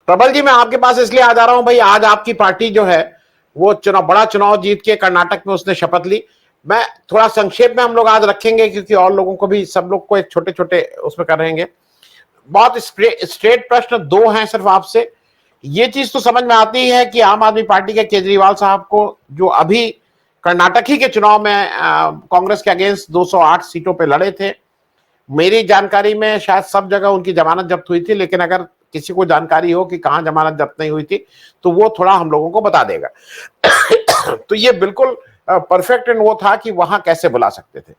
प्रबल जी, मैं आपके पास इसलिए आ जा रहा हूं भाई, आज आपकी पार्टी जो है वो बड़ा चुनाव जीत के कर्नाटक में उसने शपथ ली। मैं थोड़ा संक्षेप में हम लोग आज रखेंगे क्योंकि और लोगों को भी, सब लोग को एक छोटे छोटे उसमें करेंगे। बहुत स्ट्रेट प्रश्न दो हैं सिर्फ आपसे। ये चीज तो समझ में आती है कि आम आदमी पार्टी के केजरीवाल साहब को, जो अभी कर्नाटक ही के चुनाव में कांग्रेस के अगेंस्ट 208 सीटों पे लड़े थे, मेरी जानकारी में शायद सब जगह उनकी जमानत जब्त हुई थी, लेकिन अगर किसी को जानकारी हो कि कहां जमानत जब्त नहीं हुई थी तो वो थोड़ा हम लोगों को बता देगा। तो ये बिल्कुल परफेक्ट एंड वो था कि वहां कैसे बुला सकते थे,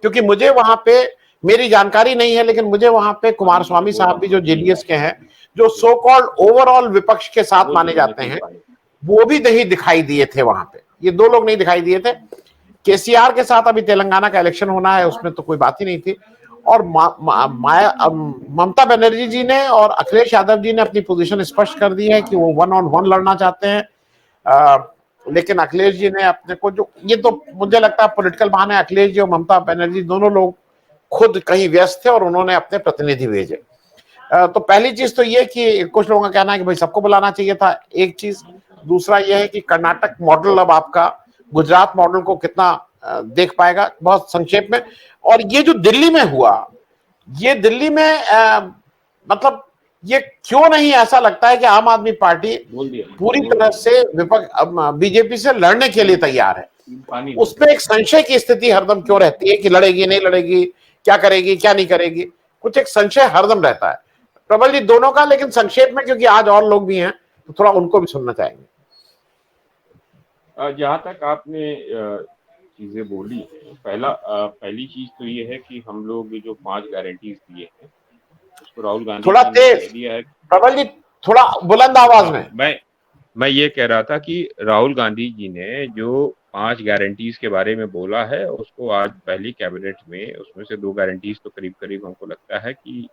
क्योंकि मुझे वहां पे, मेरी जानकारी नहीं है लेकिन मुझे वहां पे कुमार स्वामी साहब भी जो जेडीएस के हैं, जो सो कॉल्ड ओवरऑल विपक्ष के साथ माने जाते हैं, वो भी नहीं दिखाई दिए थे वहां पे। ये दो लोग नहीं दिखाई दिए थे। केसीआर के साथ अभी तेलंगाना का इलेक्शन होना है, उसमें तो कोई बात ही नहीं थी। और ममता बनर्जी जी ने और अखिलेश यादव जी ने अपनी पोजीशन स्पष्ट कर दी है कि वो 1-on-1 लड़ना चाहते हैं। लेकिन अखिलेश जी ने अपने को, जो ये तो मुझे लगता है पॉलिटिकल बहाने, अखिलेश जी और ममता बनर्जी दोनों लोग खुद कहीं व्यस्त थे और उन्होंने अपने प्रतिनिधि भेजे। तो पहली चीज तो ये कि कुछ लोगों का कहना है कि भाई सबको बुलाना चाहिए था, एक चीज। दूसरा यह है कि कर्नाटक मॉडल अब आपका गुजरात मॉडल को कितना देख पाएगा, बहुत संक्षेप में। और ये जो दिल्ली में हुआ, ये दिल्ली में मतलब ये क्यों नहीं ऐसा लगता है कि आम आदमी पार्टी पूरी तरह से विपक्ष बीजेपी से लड़ने के लिए तैयार है? उसमें एक संशय की स्थिति हरदम क्यों रहती है कि लड़ेगी नहीं लड़ेगी, क्या करेगी क्या नहीं करेगी, कुछ एक संशय हरदम रहता है। प्रबल जी दोनों का, लेकिन संक्षेप में क्योंकि आज और लोग भी हैं तो थोड़ा उनको भी सुनना चाहेंगे। जहाँ तक आपने चीजें बोली है, पहली चीज तो ये है कि हम लोग जो 5 गारंटीज दिए हैं उसको राहुल गांधी थोड़ा जी ने तेज कह दिया है। प्रबल जी, थोड़ा बुलंद आवाज हाँ, में। मैं ये कह रहा था कि राहुल गांधी जी ने जो 5 गारंटीज के बारे में बोला है उसको आज पहली कैबिनेट में, उसमें से 2 गारंटीज तो करीब करीब हमको लगता है कि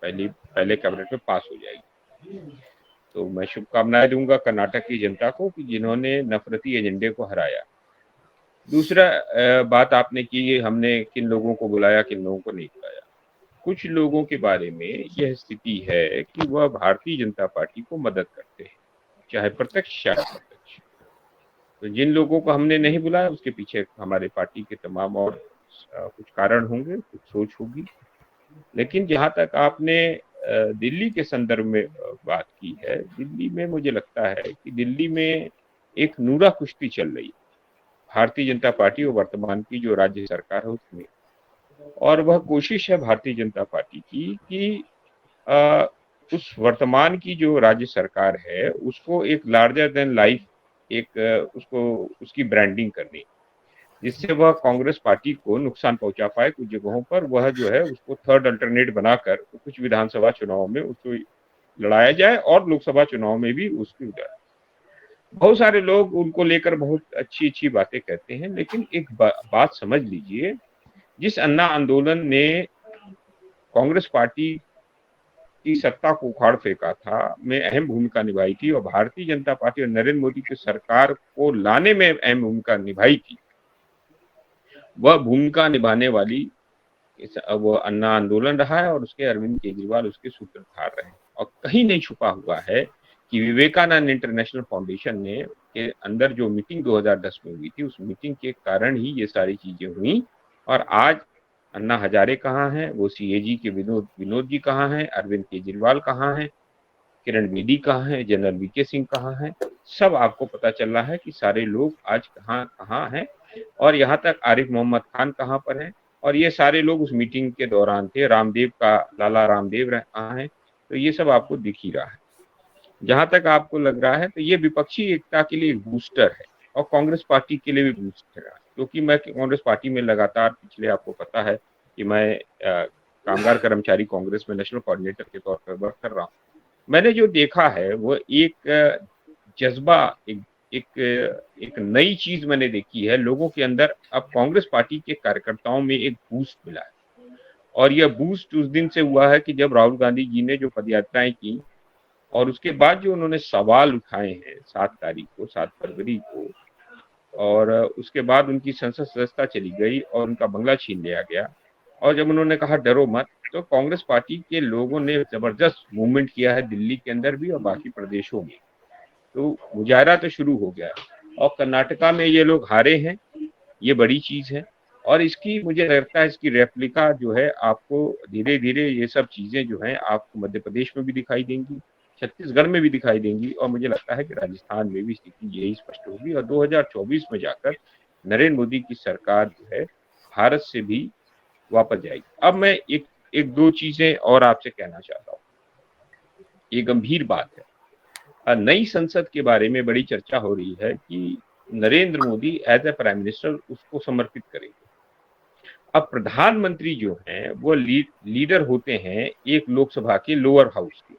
पहले कैबिनेट में पास हो जाएगी। तो मैं शुभकामनाएं दूंगा कर्नाटक की जनता को कि जिन्होंने नफरती एजेंडे को हराया। दूसरा बात आपने की, हमने किन लोगों को बुलाया किन लोगों को नहीं बुलाया। कुछ लोगों के बारे में यह स्थिति है कि वह भारतीय जनता पार्टी को मदद करते हैं, चाहे प्रत्यक्ष चाहे अप्रत्यक्ष। तो जिन लोगों को हमने नहीं बुलाया उसके पीछे हमारे पार्टी के तमाम और कुछ कारण होंगे, कुछ सोच होगी। लेकिन जहां तक आपने दिल्ली के संदर्भ में बात की है, दिल्ली में मुझे लगता है कि दिल्ली में एक नूरा कुश्ती चल रही है भारतीय जनता पार्टी और वर्तमान की जो राज्य सरकार है उसमें। और वह कोशिश है भारतीय जनता पार्टी की कि उस वर्तमान की जो राज्य सरकार है उसको एक लार्जर देन लाइफ, एक उसको उसकी ब्रांडिंग करनी, जिससे वह कांग्रेस पार्टी को नुकसान पहुंचा पाए। कुछ जगहों पर वह जो है उसको थर्ड अल्टरनेट बनाकर कुछ विधानसभा चुनाव में उसको लड़ाया जाए और लोकसभा चुनाव में भी उसकी बहुत सारे लोग उनको लेकर बहुत अच्छी अच्छी बातें कहते हैं। लेकिन एक बात समझ लीजिए, जिस अन्ना आंदोलन ने कांग्रेस पार्टी की सत्ता को उखाड़ फेंका था, में अहम भूमिका निभाई थी और भारतीय जनता पार्टी और नरेंद्र मोदी की सरकार को लाने में अहम भूमिका निभाई थी, वह भूमिका निभाने वाली वो अन्ना आंदोलन रहा है और उसके अरविंद केजरीवाल उसके सूत्रधार रहे। और कहीं नहीं छुपा हुआ है कि विवेकानंद इंटरनेशनल फाउंडेशन ने के अंदर जो मीटिंग 2010 में हुई थी, उस मीटिंग के कारण ही ये सारी चीजें हुई। और आज अन्ना हजारे कहाँ हैं, वो सीएजी के विनोद जी कहाँ हैं, अरविंद केजरीवाल कहाँ हैं, किरण बेदी कहाँ है, जनरल वीके सिंह कहाँ है, सब आपको पता चल रहा है कि सारे लोग आज कहाँ कहाँ हैं। और यहाँ तक आरिफ मोहम्मद खान कहाँ पर है, और ये सारे लोग उस मीटिंग के दौरान थे। रामदेव का लाला रामदेव कहाँ है, तो ये सब आपको दिख ही रहा है। जहां तक आपको लग रहा है तो ये विपक्षी एकता के लिए एक बूस्टर है और कांग्रेस पार्टी के लिए भी बूस्टर है, क्योंकि मैं कांग्रेस पार्टी में लगातार पिछले, आपको पता है कि मैं कामगार कर्मचारी कांग्रेस में नेशनल कोऑर्डिनेटर के तौर पर वर्क कर रहा हूँ। मैंने जो देखा है वो एक जज्बा, एक एक नई चीज मैंने देखी है लोगों के अंदर। अब कांग्रेस पार्टी के कार्यकर्ताओं में एक बूस्ट मिला है, और यह बूस्ट उस दिन से हुआ है कि जब राहुल गांधी जी ने जो पदयात्राएं की और उसके बाद जो उन्होंने सवाल उठाए हैं 7 तारीख को, 7 फरवरी को, और उसके बाद उनकी संसद सदस्यता चली गई और उनका बंगला छीन लिया गया। और जब उन्होंने कहा डरो मत, तो कांग्रेस पार्टी के लोगों ने जबरदस्त मूवमेंट किया है दिल्ली के अंदर भी और बाकी प्रदेशों में। तो मुजाहरा तो शुरू हो गया है और कर्नाटका में ये लोग हारे हैं, ये बड़ी चीज है। और इसकी मुझे लगता है इसकी रेप्लिका जो है आपको धीरे धीरे ये सब चीजें जो हैं आपको मध्य प्रदेश में भी दिखाई देंगी, छत्तीसगढ़ में भी दिखाई देंगी और मुझे लगता है कि राजस्थान में भी स्थिति यही स्पष्ट होगी और 2024 में जाकर नरेंद्र मोदी की सरकार जो है भारत से भी वापस जाएगी। अब मैं एक दो चीजें और आपसे कहना चाहता हूँ। ये गंभीर बात है, नई संसद के बारे में बड़ी चर्चा हो रही है कि Narendra Modi as a prime minister उसको समर्पित करेंगे। अब प्रधानमंत्री जो हैं वो लीडर होते हैं एक लोकसभा के लोअर हाउस के,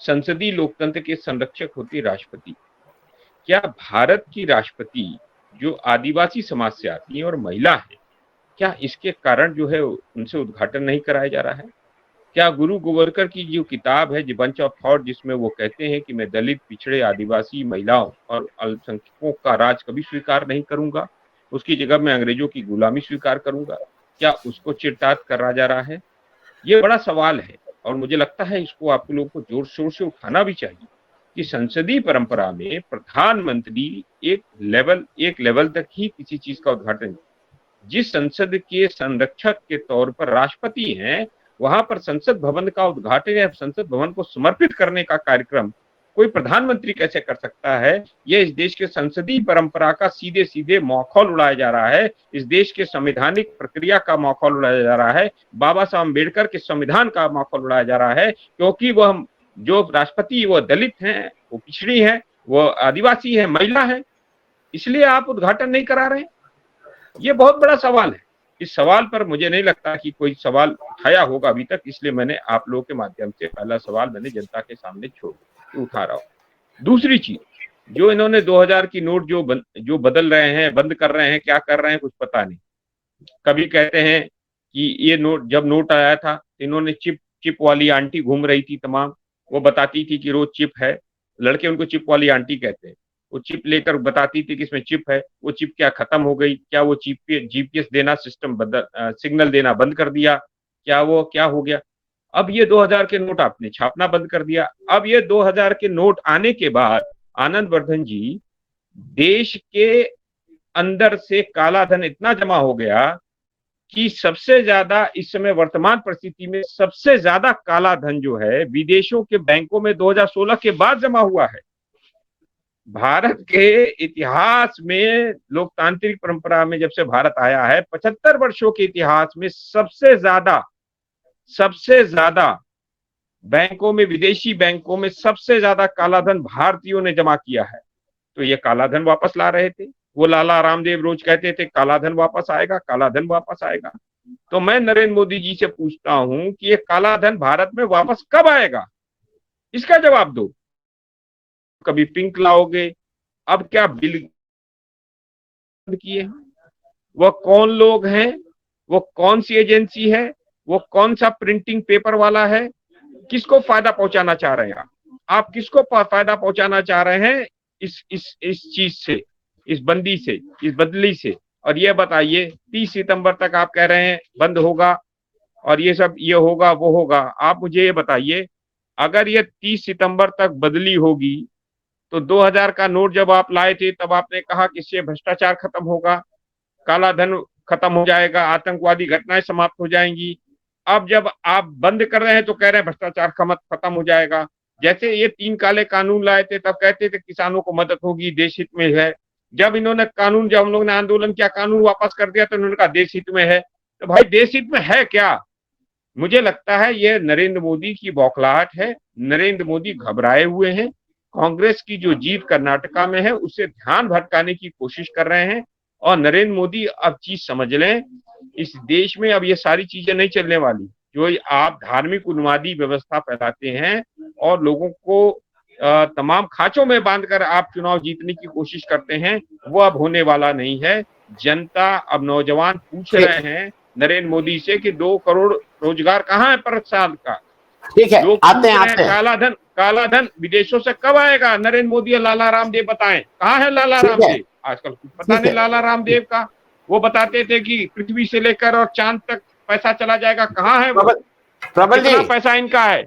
संसदीय लोकतंत्र के संरक्षक होते राष्ट्रपति। क्या भारत की राष्ट्रपति जो आदिवासी समाज से आती है और महिला है, क्या इसके कारण जो है उनसे उद्घाटन नहीं कराया जा रहा है? क्या गुरु गोवरकर की जो किताब है, बंच ऑफ थॉट, जिसमें वो कहते हैं कि मैं दलित, पिछड़े, आदिवासी, महिलाओं और अल्पसंख्यकों का राज कभी स्वीकार नहीं करूंगा, उसकी जगह मैं अंग्रेजों की गुलामी स्वीकार करूंगा, क्या उसको चिरताद करा जा रहा है? ये बड़ा सवाल है और मुझे लगता है इसको आप लोगों को जोर शोर से उठाना भी चाहिए कि संसदीय परंपरा में प्रधानमंत्री एक लेवल तक ही किसी चीज का उद्घाटन, जिस संसद के संरक्षक के तौर पर राष्ट्रपति हैं, वहां पर संसद भवन का उद्घाटन या संसद भवन को समर्पित करने का कार्यक्रम कोई प्रधानमंत्री कैसे कर सकता है? यह इस देश के संसदीय परंपरा का सीधे सीधे मखौल उड़ाया जा रहा है, इस देश के संवैधानिक प्रक्रिया का मखौल उड़ाया जा रहा है, बाबा साहब अम्बेडकर के संविधान का मखौल उड़ाया जा रहा है, क्योंकि वह जो राष्ट्रपति वो दलित हैं, वो पिछड़ी हैं, वो आदिवासी है, महिला है, इसलिए आप उद्घाटन नहीं करा रहे। ये बहुत बड़ा सवाल है। इस सवाल पर मुझे नहीं लगता कि कोई सवाल उठाया होगा अभी तक, इसलिए मैंने आप लोगों के माध्यम से पहला सवाल मैंने जनता के सामने उठा रहा हूं। दूसरी चीज, जो इन्होंने 2000 की नोट जो बदल रहे हैं, बंद कर रहे हैं, क्या कर रहे हैं कुछ पता नहीं। कभी कहते हैं कि ये नोट, जब नोट आया था इन्होंने चिप वाली आंटी घूम रही थी तमाम, वो बताती थी कि रोज चिप है, लड़के उनको चिप वाली आंटी कहते हैं, वो चिप लेकर बताती थी कि इसमें चिप है, वो चिप क्या खत्म हो गई, क्या वो चिप पे जीपीएस देना सिस्टम सिग्नल देना बंद कर दिया, क्या वो क्या हो गया? अब ये 2000 के नोट आपने छापना बंद कर दिया। अब ये 2000 के नोट आने के बाद आनंद वर्धन जी, देश के अंदर से काला धन इतना जमा हो गया कि सबसे ज्यादा इस समय वर्तमान परिस्थिति में सबसे ज्यादा काला धन जो है विदेशों के बैंकों में 2016 के बाद जमा हुआ है। भारत के इतिहास में, लोकतांत्रिक परंपरा में जब से भारत आया है, 75 वर्षों के इतिहास में सबसे ज्यादा बैंकों में, विदेशी बैंकों में सबसे ज्यादा कालाधन भारतीयों ने जमा किया है। तो ये कालाधन वापस ला रहे थे। वो लाला रामदेव रोज कहते थे कालाधन वापस आएगा, कालाधन वापस आएगा। तो मैं नरेंद्र मोदी जी से पूछता हूं कि ये कालाधन भारत में वापस कब आएगा, इसका जवाब दो। कभी पिंक लाओगे, अब क्या बिल किए, वो कौन लोग हैं, वो कौन सी एजेंसी है, वो कौन सा प्रिंटिंग पेपर वाला है, किसको फायदा पहुंचाना चाह रहे हैं आप किसको फायदा पहुंचाना चाह रहे हैं इस चीज से, इस बंदी से, इस बदली से? और ये बताइए 30 सितंबर तक आप कह रहे हैं बंद होगा और ये सब ये होगा वो होगा। आप मुझे ये बताइए, अगर ये 30 सितंबर तक बदली होगी तो 2000 का नोट जब आप लाए थे तब आपने कहा कि इससे भ्रष्टाचार खत्म होगा, काला धन खत्म हो जाएगा, आतंकवादी घटनाएं समाप्त हो जाएंगी। अब जब आप बंद कर रहे हैं तो कह रहे हैं भ्रष्टाचार खत्म हो जाएगा। जैसे ये 3 काले कानून लाए थे तब कहते थे किसानों को मदद होगी, देश हित में है। जब इन्होंने कानून, जब हम लोग ने आंदोलन किया, कानून वापस कर दिया तो इन्होंने कहा देश हित में है। तो भाई देश हित में है क्या? मुझे लगता है ये नरेंद्र मोदी की बौखलाहट है। नरेंद्र मोदी घबराए हुए हैं। कांग्रेस की जो जीत कर्नाटका में है उससे ध्यान भटकाने की कोशिश कर रहे हैं। और नरेंद्र मोदी अब चीज समझ लें, इस देश में अब ये सारी चीजें नहीं चलने वाली। जो आप धार्मिक उन्मादी व्यवस्था फैलाते हैं और लोगों को तमाम खांचों में बांधकर आप चुनाव जीतने की कोशिश करते हैं, वो अब होने वाला नहीं है। जनता, अब नौजवान पूछ रहे हैं नरेंद्र मोदी से कि 2 करोड़ रोजगार कहाँ है पर साल का? ठीक है, लोग आते हैं। काला धन विदेशों से कब आएगा? नरेंद्र मोदी और लाला रामदेव बताएं, कहाँ है लाला रामदेव? आजकल कुछ पता नहीं लाला रामदेव का। वो बताते थे कि पृथ्वी से लेकर और चांद तक पैसा चला जाएगा, कहाँ है वो? प्रबल प्रबल कितना जी, पैसा इनका है?